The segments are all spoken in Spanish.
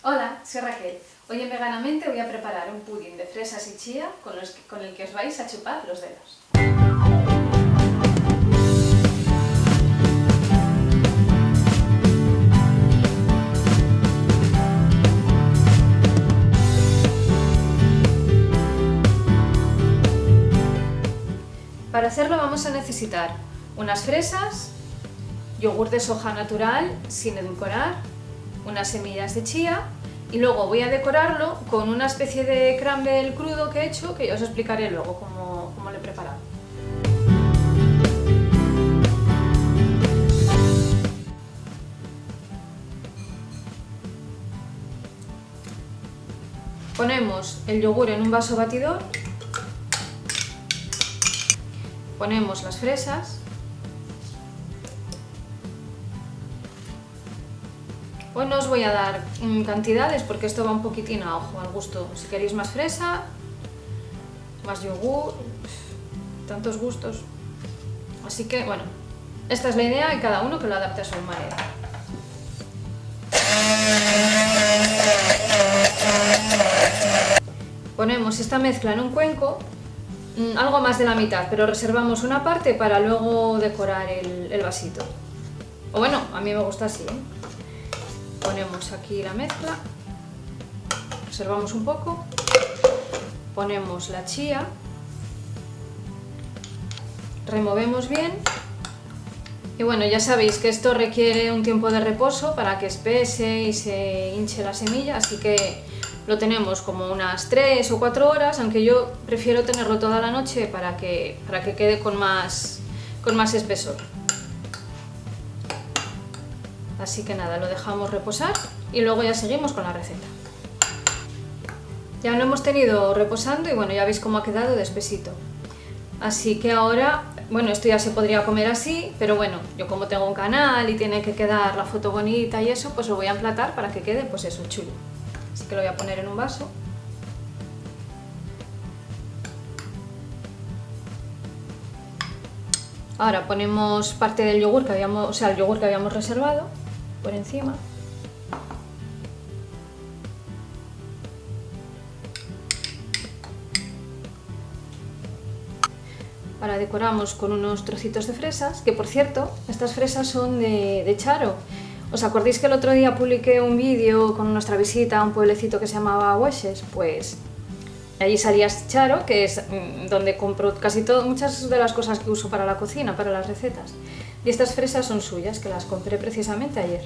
Hola, soy Raquel. Hoy en Veganamente voy a preparar un pudín de fresas y chía con el que os vais a chupar los dedos. Para hacerlo vamos a necesitar unas fresas, yogur de soja natural sin edulcorar, unas semillas de chía y luego voy a decorarlo con una especie de crumble crudo que he hecho, que ya os explicaré luego cómo lo he preparado. Ponemos el yogur en un vaso batidor, ponemos las fresas, hoy no os voy a dar cantidades porque esto va un poquitín a ojo, al gusto. Si queréis más fresa, más yogur, tantos gustos. Así que bueno, esta es la idea y cada uno que lo adapte a su manera. Ponemos esta mezcla en un cuenco, algo más de la mitad, pero reservamos una parte para luego decorar el vasito. O bueno, a mí me gusta así, ¿eh? Ponemos aquí la mezcla, reservamos un poco, ponemos la chía, removemos bien y bueno, ya sabéis que esto requiere un tiempo de reposo para que espese y se hinche la semilla, así que lo tenemos como unas 3 o 4 horas, aunque yo prefiero tenerlo toda la noche para que quede con más espesor. Así que nada, lo dejamos reposar y luego ya seguimos con la receta. Ya lo hemos tenido reposando y bueno, ya veis cómo ha quedado de espesito. Así que ahora, bueno, esto ya se podría comer así, pero bueno, yo como tengo un canal y tiene que quedar la foto bonita y eso, pues lo voy a emplatar para que quede pues eso, chulo. Así que lo voy a poner en un vaso. Ahora ponemos parte del yogur que habíamos reservado por encima. Ahora decoramos con unos trocitos de fresas, que por cierto, estas fresas son de Charo. ¿Os acordáis que el otro día publiqué un vídeo con nuestra visita a un pueblecito que se llamaba Hueches? Pues allí salía Charo, que es donde compro muchas de las cosas que uso para la cocina, para las recetas. Y estas fresas son suyas, que las compré precisamente ayer.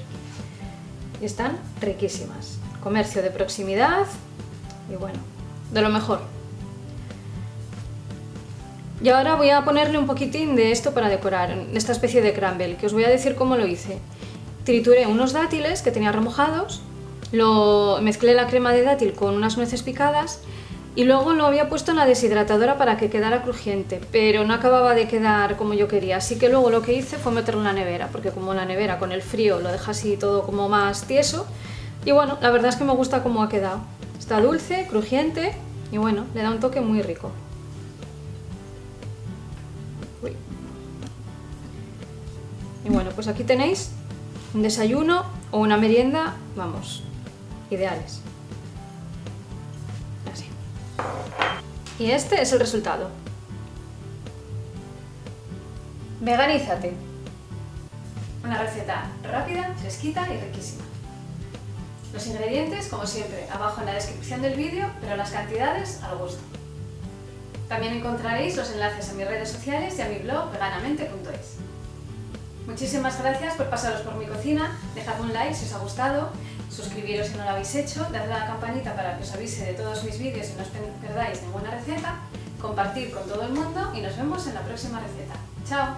Y están riquísimas. Comercio de proximidad y bueno, de lo mejor. Y ahora voy a ponerle un poquitín de esto para decorar, esta especie de crumble, que os voy a decir cómo lo hice. Trituré unos dátiles que tenía remojados, mezclé la crema de dátil con unas nueces picadas y luego lo había puesto en la deshidratadora para que quedara crujiente, pero no acababa de quedar como yo quería, así que luego lo que hice fue meterlo en la nevera, porque como la nevera con el frío lo deja así todo como más tieso, y bueno, la verdad es que me gusta cómo ha quedado. Está dulce, crujiente y bueno, le da un toque muy rico. Uy. Y bueno, pues aquí tenéis un desayuno o una merienda, vamos, ideales. Así. Y este es el resultado. Veganízate. Una receta rápida, fresquita y riquísima. Los ingredientes, como siempre, abajo en la descripción del vídeo, pero las cantidades al gusto. También encontraréis los enlaces a mis redes sociales y a mi blog veganamente.es. Muchísimas gracias por pasaros por mi cocina, dejad un like si os ha gustado, suscribiros si no lo habéis hecho, dadle a la campanita para que os avise de todos mis vídeos y no os perdáis ninguna receta, compartid con todo el mundo y nos vemos en la próxima receta. ¡Chao!